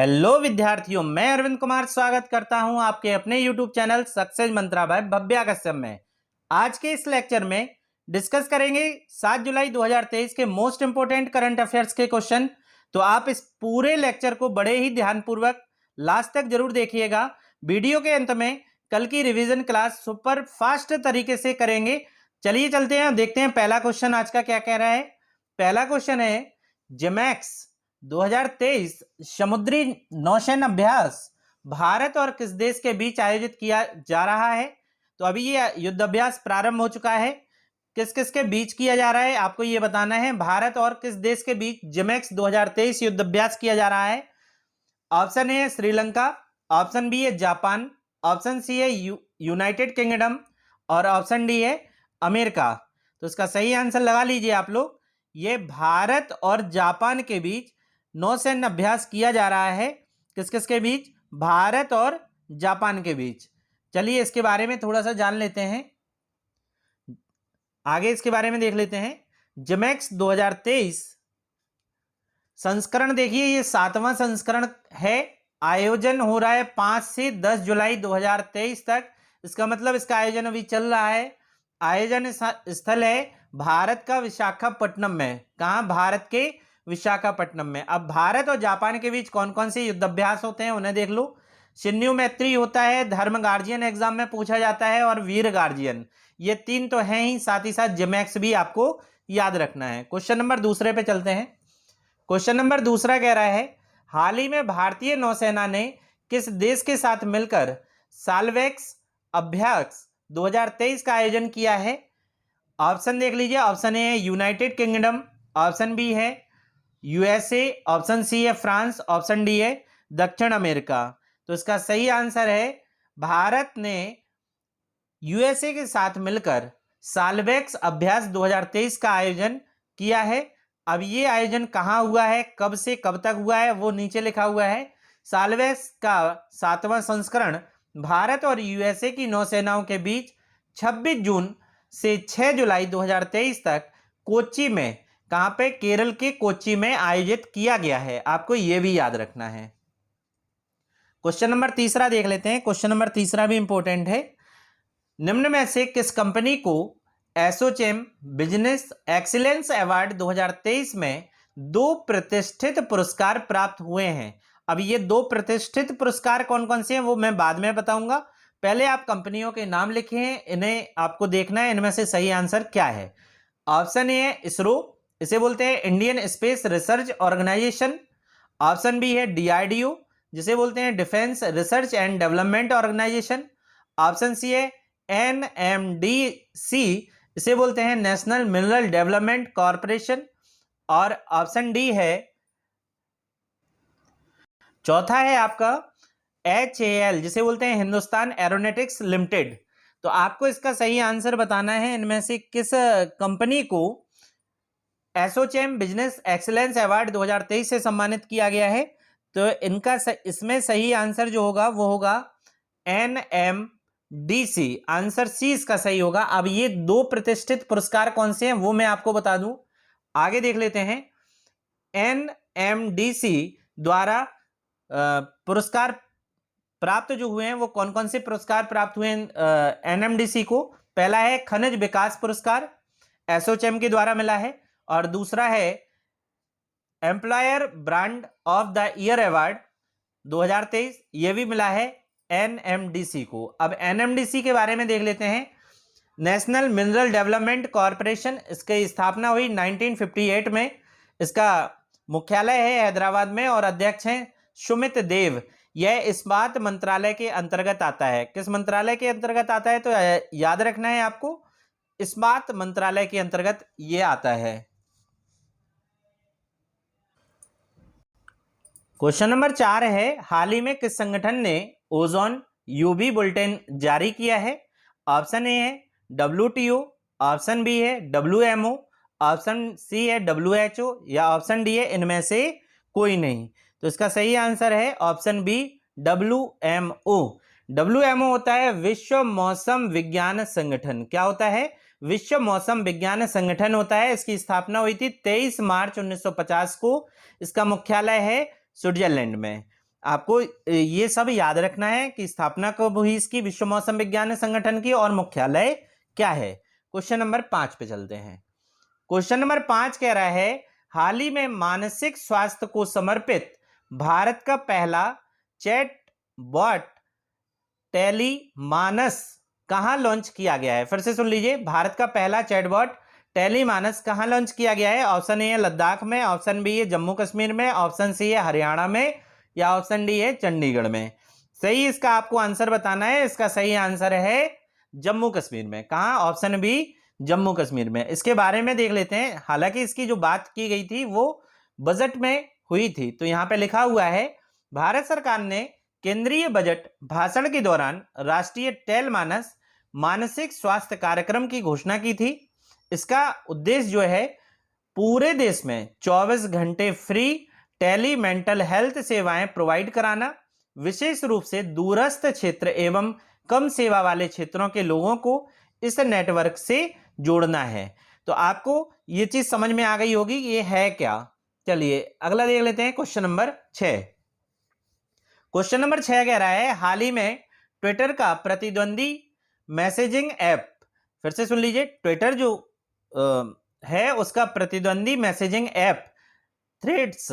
Hello विद्यार्थियों, मैं अरविंद कुमार स्वागत करता हूं आपके अपने YouTube चैनल सक्सेस मंत्रा बाय भव्या कश्यप में। आज के इस लेक्चर में डिस्कस करेंगे 7 जुलाई 2023 के मोस्ट इंपोर्टेंट करंट अफेयर्स के क्वेश्चन। तो आप इस पूरे लेक्चर को बड़े ही ध्यानपूर्वक लास्ट तक जरूर देखिएगा। वीडियो के अंत में कल की रिवीजन क्लास सुपर फास्ट तरीके से करेंगे। चलिए चलते हैं, देखते हैं पहला क्वेश्चन आज का क्या कह रहा है। पहला क्वेश्चन है, जिमैक्स 2023 समुद्री नौसेना अभ्यास भारत और किस देश के बीच आयोजित किया जा रहा है। तो अभी ये युद्ध अभ्यास प्रारंभ हो चुका है, किस किस के बीच किया जा रहा है आपको ये बताना है। भारत और किस देश के बीच जिमैक्स 2023 युद्ध अभ्यास किया जा रहा है। ऑप्शन ए है श्रीलंका, ऑप्शन बी है जापान, ऑप्शन सी है यूनाइटेड किंगडम और ऑप्शन डी है अमेरिका। तो इसका सही आंसर लगा लीजिए आप लोग। ये भारत और जापान के बीच नौसैन्य अभ्यास किया जा रहा है। किस किस के बीच? भारत और जापान के बीच। चलिए इसके बारे में थोड़ा सा जान लेते हैं, आगे इसके बारे में देख लेते हैं। जिमैक्स 2023 संस्करण देखिए, ये 7वां संस्करण है। आयोजन हो रहा है 5 से 10 जुलाई 2023 तक। इसका मतलब इसका आयोजन अभी चल रहा है। आयोजन स्थल है भारत का विशाखापट्टनम में। कहाँ? भारत के विशाखापट्टनम में। अब भारत और जापान के बीच कौन कौन से युद्धाभ्यास होते हैं उन्हें देख लो। शिन्यू मैत्री होता है, धर्म गार्जियन एग्जाम में पूछा जाता है, और वीर गार्जियन। ये 3 तो हैं ही, साथ ही साथ जिमैक्स भी आपको याद रखना है। क्वेश्चन नंबर दूसरे पे चलते हैं। क्वेश्चन नंबर दूसरा कह रहा है, हाल ही में भारतीय नौसेना ने किस देश के साथ मिलकर साल्वेक्स अभ्यास 2023 का आयोजन किया है। ऑप्शन देख लीजिए। ऑप्शन ए है यूनाइटेड किंगडम, ऑप्शन बी है यूएसए, ऑप्शन सी है फ्रांस, ऑप्शन डी है दक्षिण अमेरिका। तो इसका सही आंसर है भारत ने यूएसए के साथ मिलकर साल्वेक्स अभ्यास 2023 का आयोजन किया है। अब ये आयोजन कहाँ हुआ है, कब से कब तक हुआ है, वो नीचे लिखा हुआ है। साल्वेक्स का 7वां संस्करण भारत और यूएसए की नौसेनाओं के बीच 26 जून से 6 जुलाई 2023 तक कोच्चि में, कहां पे? केरल के कोच्चि में आयोजित किया गया है। आपको यह भी याद रखना है। क्वेश्चन नंबर तीसरा देख लेते हैं। क्वेश्चन नंबर तीसरा भी इंपॉर्टेंट है। निम्न में से किस कंपनी को एसोचैम बिजनेस एक्सीलेंस अवार्ड 2023 में 2 प्रतिष्ठित पुरस्कार प्राप्त हुए हैं। अब ये 2 प्रतिष्ठित पुरस्कार कौन कौन से हैं वो मैं बाद में बताऊंगा। पहले आप कंपनियों के नाम लिखे हैं, इन्हें आपको देखना है इनमें से सही आंसर क्या है। ऑप्शन ए है इसरो, इसे बोलते हैं Indian space research organisation. Option B है डीआरडीओ, जिसे बोलते हैं defence research and development organisation. Option C है एनएमडीसी, इसे बोलते हैं नेशनल मिनरल डेवलपमेंट कॉरपोरेशन। और ऑप्शन डी है, चौथा है आपका HAL, जिसे बोलते हैं हिंदुस्तान एरोनॉटिक्स लिमिटेड। तो आपको इसका सही आंसर बताना है इनमें से किस कंपनी को एसोचैम बिजनेस एक्सीलेंस अवार्ड 2023 से सम्मानित किया गया है। तो इनका इसमें सही आंसर जो होगा वो होगा NMDC। आंसर सी इसका सही होगा। अब ये 2 प्रतिष्ठित पुरस्कार कौन से हैं वो मैं आपको बता दूं, आगे देख लेते हैं। NMDC द्वारा पुरस्कार प्राप्त जो हुए हैं वो कौन कौन से पुरस्कार प्राप्त हुए हैं NMDC को। पहला है खनिज विकास पुरस्कार, एसोचैम के द्वारा मिला है। और दूसरा है employer brand of the year award 2023, ये भी मिला है NMDC को। अब NMDC के बारे में देख लेते हैं। नेशनल मिनरल डेवलपमेंट कॉरपोरेशन, इसकी स्थापना हुई 1958 में। इसका मुख्यालय है हैदराबाद में और अध्यक्ष हैं सुमित देव। यह इस्पात मंत्रालय के अंतर्गत आता है। किस मंत्रालय के अंतर्गत आता है? तो याद रखना है आपको, इस्पात मंत्रालय के अंतर्गत यह आता है। क्वेश्चन नंबर 4 है, हाल ही में किस संगठन ने ओजोन यूवी बुलेटिन जारी किया है। ऑप्शन ए है WTO, ऑप्शन बी है WMO, ऑप्शन सी है WHO या ऑप्शन डी है इनमें से कोई नहीं। तो इसका सही आंसर है ऑप्शन बी WMO। WMO होता है विश्व मौसम विज्ञान संगठन। क्या होता है? विश्व मौसम विज्ञान संगठन होता है। इसकी स्थापना हुई थी 23 मार्च 1950 को। इसका मुख्यालय है स्विट्जरलैंड में। आपको ये सब याद रखना है कि स्थापना कब हुई इसकी, विश्व मौसम विज्ञान संगठन की, और मुख्यालय क्या है। क्वेश्चन नंबर 5 पे चलते हैं। क्वेश्चन नंबर 5 कह रहा है हाल ही में मानसिक स्वास्थ्य को समर्पित भारत का पहला चैट बॉट टेलीमानस कहां लॉन्च किया गया है। फिर से सुन लीजिए, भारत का पहला चैटबॉट टेलीमानस कहां लॉन्च किया गया है। ऑप्शन ए है लद्दाख में, ऑप्शन बी है जम्मू कश्मीर में, ऑप्शन सी है हरियाणा में, या ऑप्शन डी है चंडीगढ़ में। सही इसका आपको आंसर बताना है। इसका सही आंसर है जम्मू कश्मीर में। कहां? ऑप्शन बी जम्मू कश्मीर में। इसके बारे में देख लेते हैं। हालांकि इसकी जो बात की गई थी वो बजट में हुई थी, तो यहां पे लिखा हुआ है भारत सरकार ने केंद्रीय बजट भाषण के दौरान राष्ट्रीय टेलमानस मानसिक स्वास्थ्य कार्यक्रम की घोषणा की थी। इसका उद्देश्य जो है पूरे देश में 24 घंटे फ्री टेली मेंटल हेल्थ सेवाएं प्रोवाइड कराना, विशेष रूप से दूरस्थ क्षेत्र एवं कम सेवा वाले क्षेत्रों के लोगों को इस नेटवर्क से जोड़ना है। तो आपको ये चीज समझ में आ गई होगी ये है क्या। चलिए अगला देख लेते हैं, क्वेश्चन नंबर 6। क्वेश्चन नंबर 6 कह रहा है हाल ही में ट्विटर का प्रतिद्वंदी मैसेजिंग ऐप, फिर से सुन लीजिए, ट्विटर जो है उसका प्रतिद्वंदी मैसेजिंग ऐप थ्रेड्स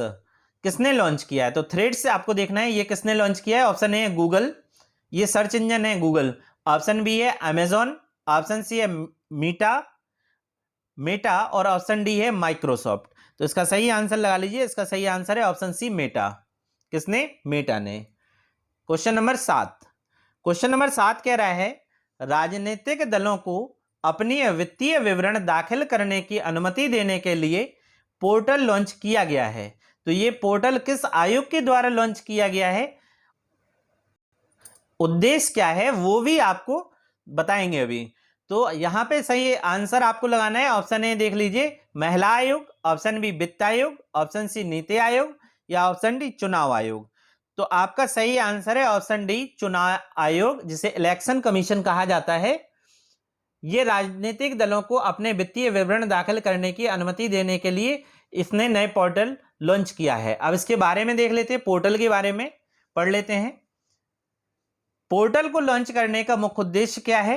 किसने लॉन्च किया है। तो थ्रेड्स आपको देखना है ये किसने लॉन्च किया है। ऑप्शन ए है गूगल, ये सर्च इंजन है गूगल, ऑप्शन बी है अमेजॉन, ऑप्शन सी है मेटा और ऑप्शन डी है माइक्रोसॉफ्ट। तो इसका सही आंसर लगा लीजिए, इसका सही आंसर है ऑप्शन सी मेटा। किसने? मेटा ने। Question number 7। क्वेश्चन नंबर 7 कह रहा है राजनीतिक दलों को अपनी वित्तीय विवरण दाखिल करने की अनुमति देने के लिए पोर्टल लॉन्च किया गया है। तो ये पोर्टल किस आयोग के द्वारा लॉन्च किया गया है, उद्देश्य क्या है वो भी आपको बताएंगे अभी। तो यहां पे सही आंसर आपको लगाना है। ऑप्शन ए देख लीजिए महिला आयोग, ऑप्शन बी वित्त आयोग, ऑप्शन सी नीति आयोग, या ऑप्शन डी चुनाव आयोग। तो आपका सही आंसर है ऑप्शन डी चुनाव आयोग, जिसे इलेक्शन कमीशन कहा जाता है। ये राजनीतिक दलों को अपने वित्तीय विवरण दाखिल करने की अनुमति देने के लिए इसने नए पोर्टल लॉन्च किया है। अब इसके बारे में देख लेते हैं, पोर्टल के बारे में पढ़ लेते हैं। पोर्टल को लॉन्च करने का मुख्य उद्देश्य क्या है,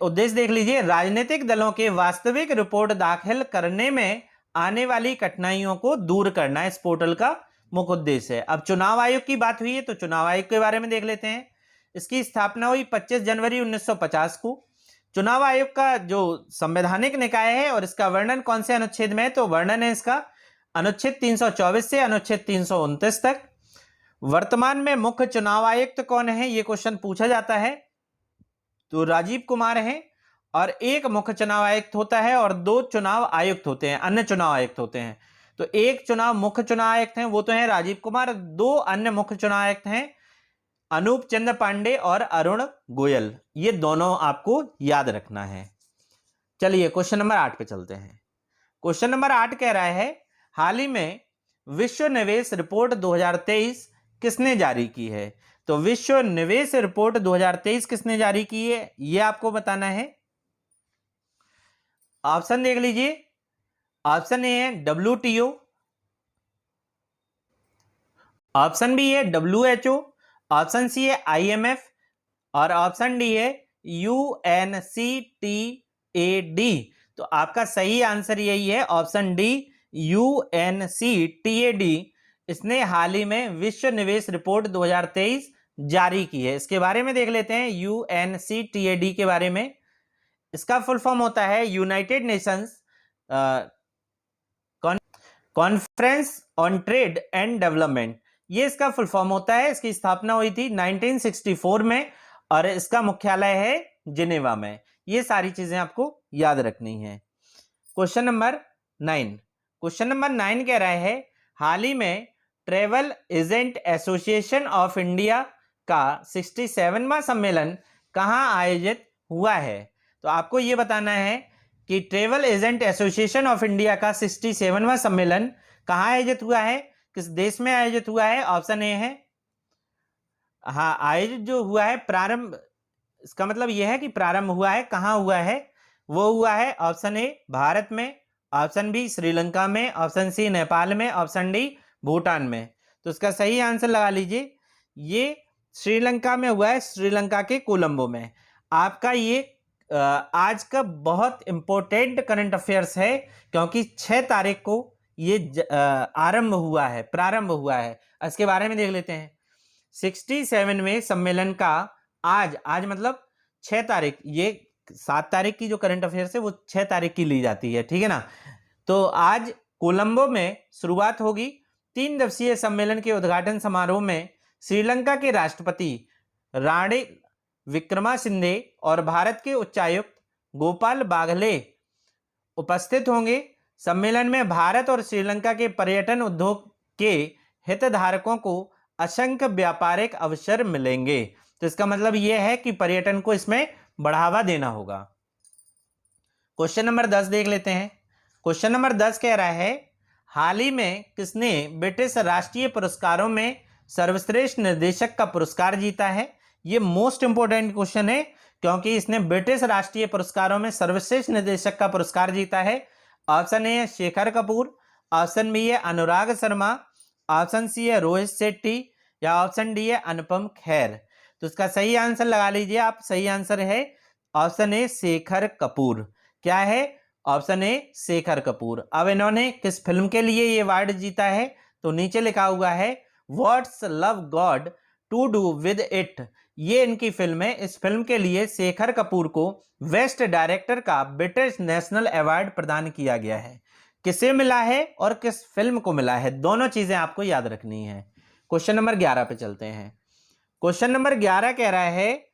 उद्देश्य देख लीजिए, राजनीतिक दलों के वास्तविक रिपोर्ट दाखिल करने में आने वाली कठिनाइयों को दूर करना इस पोर्टल का मुख्य उद्देश्य है। अब चुनाव आयोग की बात हुई है तो चुनाव आयोग के बारे में देख लेते हैं। इसकी स्थापना हुई 25 जनवरी 1950 को। चुनाव आयोग का जो संवैधानिक निकाय है और इसका वर्णन कौन से अनुच्छेद में है, तो वर्णन है इसका अनुच्छेद 324 से अनुच्छेद 329 तक। वर्तमान में मुख्य चुनाव आयुक्त कौन है ये क्वेश्चन पूछा जाता है, तो राजीव कुमार हैं। और एक मुख्य चुनाव आयुक्त होता है और 2 चुनाव आयुक्त होते हैं, अन्य चुनाव आयुक्त होते हैं। तो एक चुनाव मुख्य चुनाव आयुक्त हैं वो तो है राजीव कुमार, 2 अन्य मुख्य चुनाव आयुक्त हैं अनूप चंद्र पांडे और अरुण गोयल। ये दोनों आपको याद रखना है। चलिए क्वेश्चन नंबर 8 पे चलते हैं। क्वेश्चन नंबर 8 कह रहा है हाल ही में विश्व निवेश रिपोर्ट 2023 किसने जारी की है। तो विश्व निवेश रिपोर्ट 2023 किसने जारी की है ये आपको बताना है। ऑप्शन देख लीजिए, ऑप्शन ए है WTO, ऑप्शन बी है WHO, ऑप्शन सी है IMF और ऑप्शन डी है UNCTAD। तो आपका सही आंसर यही है ऑप्शन डी UNCTAD। इसने हाल ही में विश्व निवेश रिपोर्ट 2023 जारी की है। इसके बारे में देख लेते हैं UNCTAD के बारे में। इसका फुल फॉर्म होता है United Nations conference on trade and development. ये इसका फुल फॉर्म होता है। इसकी स्थापना हुई थी 1964 में और इसका मुख्यालय है जिनेवा में। ये सारी चीजें आपको याद रखनी है। Question number 9। क्वेश्चन नंबर 9 कह रहा है हाल ही में travel agent association of India का 67वां सम्मेलन कहां आयोजित हुआ है। तो आपको यह बताना है कि travel agent association of India का 67वां सम्मेलन कहां आयोजित हुआ है, किस देश में आयोजित हुआ है। ऑप्शन ए है, हाँ आयोजित जो हुआ है प्रारंभ, इसका मतलब यह है कि प्रारंभ हुआ है, कहां हुआ है, वो हुआ है ऑप्शन ए भारत में, ऑप्शन बी श्रीलंका में, ऑप्शन सी नेपाल में, ऑप्शन डी भूटान में। तो इसका सही आंसर लगा लीजिए, ये श्रीलंका में हुआ है, श्रीलंका के कोलंबो में। आपका ये आज का बहुत इंपॉर्टेंट करंट अफेयर्स है, क्योंकि 6 तारीख को ये प्रारंभ हुआ है। इसके बारे में देख लेते हैं। 67वें सम्मेलन का आज मतलब 6 तारीख, ये 7 तारीख की जो करंट अफेयर्स है वो 6 तारीख की ली जाती है, ठीक है ना। तो आज कोलंबो में शुरुआत होगी। 3 दिवसीय सम्मेलन के उद्घाटन समारोह में श्रीलंका के राष्ट्रपति रानिल विक्रमासिंघे और भारत के उच्चायुक्त गोपाल बागले उपस्थित होंगे। सम्मेलन में भारत और श्रीलंका के पर्यटन उद्योग के हितधारकों को असंख्य व्यापारिक अवसर मिलेंगे। तो इसका मतलब यह है कि पर्यटन को इसमें बढ़ावा देना होगा। क्वेश्चन नंबर 10 देख लेते हैं। क्वेश्चन नंबर 10 कह रहा है, हाल ही में किसने ब्रिटिश राष्ट्रीय पुरस्कारों में सर्वश्रेष्ठ निर्देशक का पुरस्कार जीता है? ये मोस्ट इंपोर्टेंट क्वेश्चन है, क्योंकि इसने ब्रिटिश राष्ट्रीय पुरस्कारों में सर्वश्रेष्ठ निर्देशक का पुरस्कार जीता है। ऑप्शन ए है शेखर कपूर, ऑप्शन बी है अनुराग शर्मा, ऑप्शन सी है रोहित शेट्टी, या ऑप्शन डी है अनुपम खेर। तो इसका सही आंसर लगा लीजिए आप। सही आंसर है ऑप्शन ए शेखर कपूर। क्या है? Option A Shekhar Kapoor. अब इन्होंने किस फिल्म के लिए ये अवार्ड जीता है? तो नीचे लिखा हुआ है what's love got to do with it. ये इनकी फिल्म है। इस फिल्म के लिए शेखर कपूर को बेस्ट डायरेक्टर का ब्रिटिश नेशनल अवार्ड प्रदान किया गया है। किसे मिला है और किस फिल्म को मिला है, दोनों चीजें आपको याद रखनी है। क्वेश्चन नंबर 11 पे चलते हैं। क्वेश्चन नंबर 11 कह रहा है,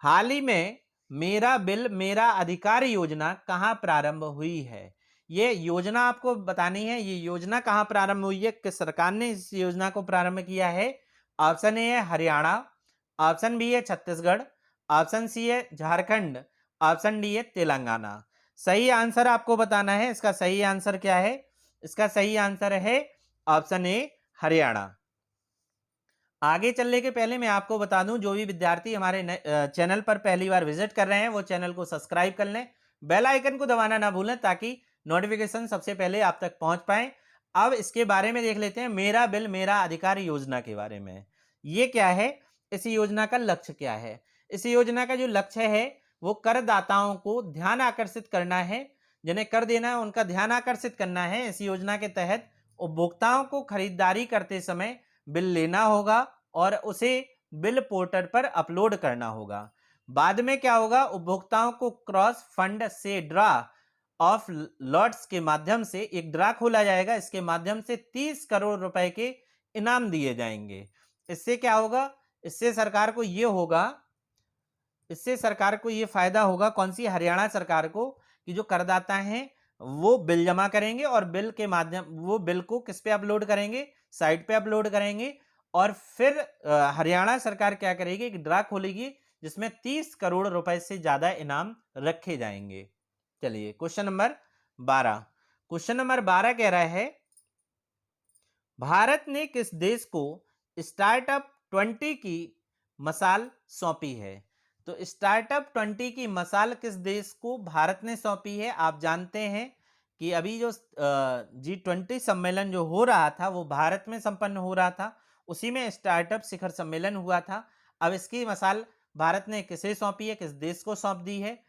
हाल ही में मेरा बिल मेरा अधिकार योजना कहां प्रारंभ हुई है? ये योजना आपको बतानी है। ये योजना कहां प्रारंभ हुई है, किस सरकार ने इस योजना को प्रारंभ किया है? ऑप्शन ए है हरियाणा, ऑप्शन बी है छत्तीसगढ़, ऑप्शन सी है झारखंड, ऑप्शन डी है तेलंगाना। सही आंसर आपको बताना है। इसका सही आंसर क्या है? इसका सही आंसर है ऑप्शन ए हरियाणा। आगे चलने के पहले मैं आपको बता दूं, जो भी विद्यार्थी हमारे चैनल पर पहली बार विजिट कर रहे हैं वो चैनल को सब्सक्राइब कर लें, बेल आइकन को दबाना ना भूलें, ताकि नोटिफिकेशन सबसे पहले आप तक पहुंच पाए। अब इसके बारे में देख लेते हैं, मेरा बिल मेरा अधिकार योजना के बारे में। ये क्या है? इस योजना का लक्ष्य क्या है? इस योजना का जो लक्ष्य है वो करदाताओं को ध्यान आकर्षित करना है, जिन्हें कर देना है उनका ध्यान आकर्षित करना है। इस योजना के तहत उपभोक्ताओं को खरीदारी करते समय बिल लेना होगा और उसे बिल पोर्टल पर अपलोड करना होगा। बाद में क्या होगा, उपभोक्ताओं को क्रॉस फंड से ड्रा ऑफ लॉट्स के माध्यम से एक ड्रा खोला जाएगा। इसके माध्यम से 30 करोड़ रुपए के इनाम दिए जाएंगे। इससे क्या होगा? इससे सरकार को ये फायदा होगा, कौन सी? हरियाणा सरकार को, कि जो करदाता हैं वो बिल जमा करेंगे और वो बिल को किस पे अपलोड करेंगे? साइट पे अपलोड करेंगे। और फिर हरियाणा सरकार क्या करेगी? एक ड्रा खोलेगी जिसमें 30 करोड़ रुपए से ज्यादा इनाम रखे जाएंगे। चलिए क्वेश्चन नंबर 12। क्वेश्चन नंबर 12 कह रहा है, भारत ने किस देश को स्टार्टअप 20 की मसाल सौंपी है? तो स्टार्टअप 20 की मसाल किस देश को भारत ने सौंपी है? आप जानते हैं कि अभी जो G20 सम्मेलन जो हो रहा था वो भारत में संपन्न हो रहा था, उसी में स्टार्टअप शिखर सम्मेलन हुआ था। अब इसकी मसाल भारत ने किसे सौंपी है, किस देश को सौंप दी है?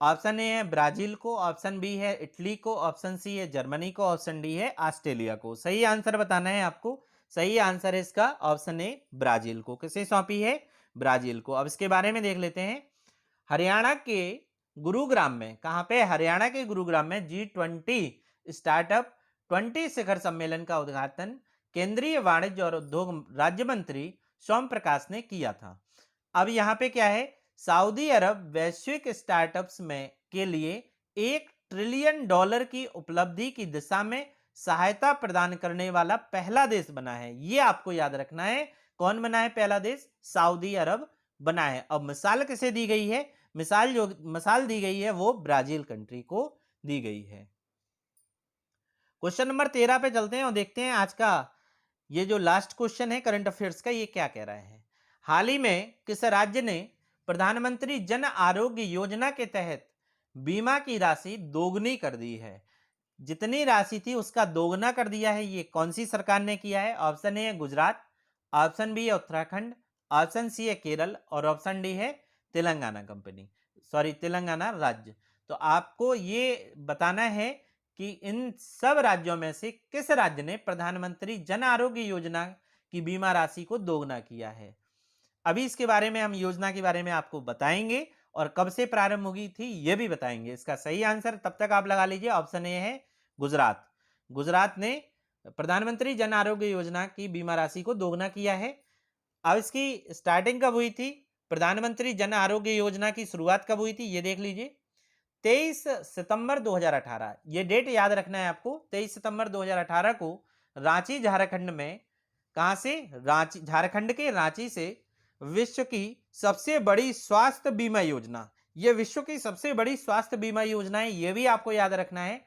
ऑप्शन ए है ब्राजील को, ऑप्शन बी है इटली को, ऑप्शन सी है जर्मनी को, ऑप्शन डी है ऑस्ट्रेलिया को। सही आंसर बताना है आपको। सही आंसर है इसका ऑप्शन ए ब्राजील को। किसे सौंपी है? ब्राजील को। अब इसके बारे में देख लेते हैं। हरियाणा के गुरुग्राम में, कहां पे? हरियाणा के गुरुग्राम में G20 स्टार्टअप 20 शिखर सम्मेलन का उद्घाटन केंद्रीय वाणिज्य और उद्योग राज्य मंत्री सोम प्रकाश ने किया था। अब यहाँ पे क्या है, सऊदी अरब वैश्विक स्टार्टअप्स में के लिए $1 ट्रिलियन की उपलब्धि की दिशा में सहायता प्रदान करने वाला पहला देश बना है। ये आपको याद रखना है। कौन बना है पहला देश? सऊदी अरब बना है। अब मिसाल किसे दी गई है? मिसाल दी गई है वो ब्राजील कंट्री को दी गई है। क्वेश्चन नंबर 13 पे चलते हैं और देखते हैं आज का ये जो लास्ट क्वेश्चन है करंट अफेयर्स का, ये क्या कह रहा है। हाल ही में किस राज्य ने प्रधानमंत्री जन आरोग्य योजना के तहत बीमा की राशि दोगुनी कर दी है? जितनी राशि थी उसका दोगुना कर दिया है। ये कौन सी सरकार ने किया है? ऑप्शन ए है गुजरात, ऑप्शन बी है उत्तराखंड, ऑप्शन सी है केरल और ऑप्शन डी है तेलंगाना राज्य। तो आपको ये बताना है कि इन सब राज्यों में से किस राज्य ने प्रधानमंत्री जन आरोग्य योजना की बीमा राशि को दोगुना किया है। अभी इसके बारे में हम योजना के बारे में आपको बताएंगे और कब से प्रारंभ होगी थी ये भी बताएंगे। इसका सही आंसर तब तक आप लगा लीजिए, ऑप्शन ए है गुजरात। गुजरात ने प्रधानमंत्री जन आरोग्य योजना की बीमा राशि को दोगुना किया है। अब इसकी स्टार्टिंग कब हुई थी? प्रधानमंत्री जन आरोग्य योजना की शुरुआत कब हुई थी ये देख लीजिए, 23 सितंबर 2018। ये डेट याद रखना है आपको। 23 सितंबर 2018 को रांची झारखंड में, कहां से? रांची, झारखंड के रांची से विश्व की सबसे बड़ी स्वास्थ्य बीमा योजना, ये विश्व की सबसे बड़ी स्वास्थ्य बीमा योजना है, ये भी आपको याद रखना है।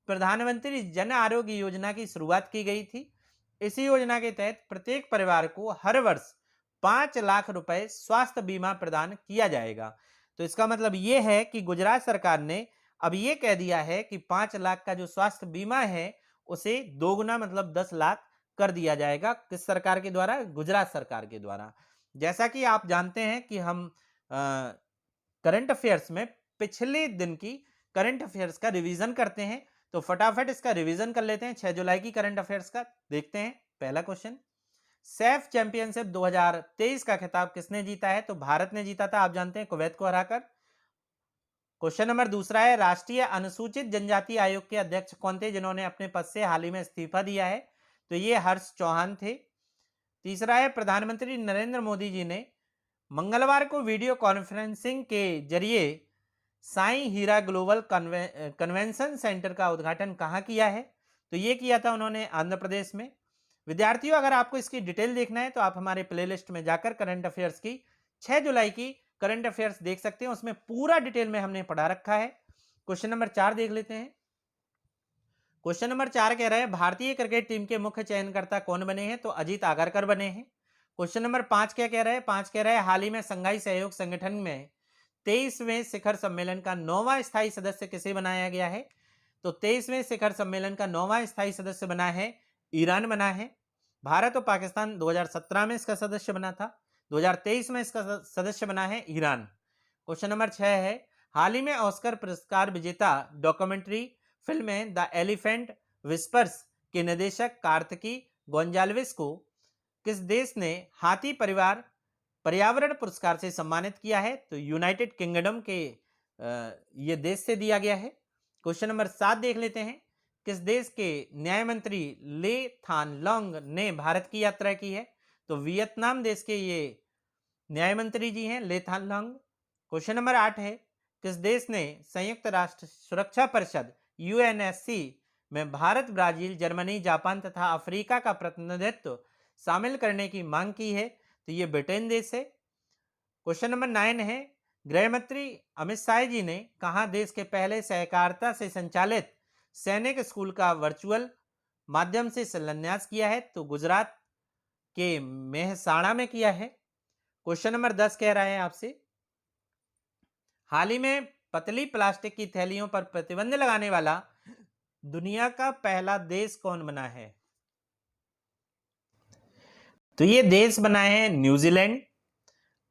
प्रधानमंत्री जन आरोग्य योजना की शुरुआत की गई थी। इस योजना के तहत प्रत्येक परिवार को हर वर्ष 5 लाख रुपए स्वास्थ्य बीमा प्रदान किया जाएगा। तो इसका मतलब ये है कि गुजरात सरकार ने अब ये कह दिया है कि 5 लाख का जो स्वास्थ्य बीमा है उसे दोगुना मतलब 10 लाख कर दिया जाएगा। किस सरकार के द्वारा? गुजरात सरकार के द्वारा। जैसा कि आप जानते हैं कि हम करंट अफेयर्स में पिछले दिन की करंट अफेयर्स का रिवीजन करते हैं, तो फटाफट इसका रिवीजन कर लेते हैं। 6 जुलाई की करंट अफेयर्स का देखते हैं। पहला क्वेश्चन, सैफ चैंपियनशिप 2023 का खिताब किसने जीता है? तो भारत ने जीता था, आप जानते हैं, कुवैत को हराकर। क्वेश्चन नंबर दूसरा है, राष्ट्रीय अनुसूचित जनजाति आयोग के अध्यक्ष कौन थे जिन्होंने अपने पद से हाल ही में इस्तीफा दिया है? तो ये हर्ष चौहान थे। तीसरा है, प्रधानमंत्री नरेंद्र मोदी जी ने मंगलवार को वीडियो कॉन्फ्रेंसिंग के जरिए साईं हीरा ग्लोबल कन्वेंशन सेंटर का उद्घाटन कहाँ किया है? तो ये किया था उन्होंने आंध्र प्रदेश में। विद्यार्थियों, अगर आपको इसकी डिटेल देखना है तो आप हमारे प्लेलिस्ट में जाकर करंट अफेयर्स की 6 जुलाई की करंट अफेयर्स देख सकते हैं, उसमें पूरा डिटेल में हमने पढ़ा रखा है। क्वेश्चन नंबर 4 देख लेते हैं। क्वेश्चन नंबर 4 कह रहा है, भारतीय क्रिकेट टीम के मुख्य चयनकर्ता कौन बने हैं? तो अजीत आगरकर बने हैं। क्वेश्चन नंबर 5 क्या कह रहा है? 5 कह रहा है, हाल ही में संघाई सहयोग संगठन में 23वें शिखर सम्मेलन का 9वां स्थायी सदस्य किसे बनाया गया है? तो 23वें शिखर सम्मेलन का 9वां स्थायी सदस्य बना है ईरान बना है। भारत और पाकिस्तान 2017 में इसका सदस्य बना था, 2023 में इसका सदस्य बना है ईरान। क्वेश्चन नंबर 6 है, हाल ही में ऑस्कर पुरस्कार विजेता डॉक्यूमेंट्री फिल्म में द एलिफेंट विस्पर्स के निदेशक कार्तिकी गोंजाल्विस को किस देश ने हाथी परिवार पर्यावरण पुरस्कार से सम्मानित किया है? तो यूनाइटेड किंगडम के ये देश से दिया गया है। क्वेश्चन नंबर 7 देख लेते हैं, किस देश के न्याय मंत्री ले थान लोंग ने भारत की यात्रा की है? तो वियतनाम देश के ये न्याय मंत्री जी हैं, ले थान लोंग। क्वेश्चन नंबर 8 है, किस देश ने संयुक्त राष्ट्र सुरक्षा परिषद यूएनएससी में भारत, ब्राजील, जर्मनी, जापान तथा अफ्रीका का प्रतिनिधित्व शामिल करने की मांग की है? तो ये ब्रिटेन देश है। क्वेश्चन नंबर 9 है, गृह मंत्री अमित शाह जी ने कहा देश के पहले सहकारिता से संचालित सैनिक स्कूल का वर्चुअल माध्यम से शिलान्यास किया है? तो गुजरात के मेहसाणा में किया है। क्वेश्चन नंबर 10 कह रहा है आपसे, हाल ही में पतली प्लास्टिक की थैलियों पर प्रतिबंध लगाने वाला दुनिया का पहला देश कौन बना है? तो ये देश बना है न्यूजीलैंड।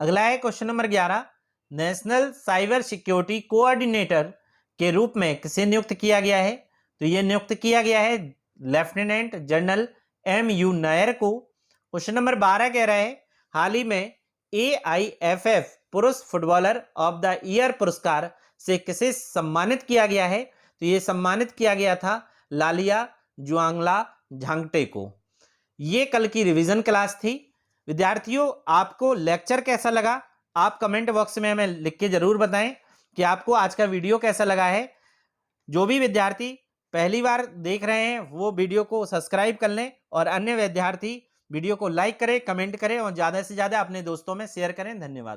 अगला है question number 11, national cyber security coordinator के रूप में किसे नियुक्त किया गया है? तो ये नियुक्त किया गया है लेफ्टिनेंट जनरल MU नायर को। क्वेश्चन नंबर 12 कह रहा है, हाल ही में AIFF पुरुष फुटबॉलर ऑफ द ईयर पुरस्कार से किसे सम्मानित किया गया है? तो ये सम्मानित किया गया था लालिया जुआंगला झांगटे को। ये कल की रिवीजन क्लास थी। विद्यार्थियों, आपको लेक्चर कैसा लगा? आप कमेंट बॉक्स में हमें लिख के जरूर बताएं कि आपको आज का वीडियो कैसा लगा है। जो भी विद्यार्थी पहली बार देख रहे हैं वो वीडियो को सब्सक्राइब कर लें और अन्य विद्यार्थी वीडियो को लाइक करें, कमेंट करें और ज़्यादा से ज़्यादा अपने दोस्तों में शेयर करें। धन्यवाद।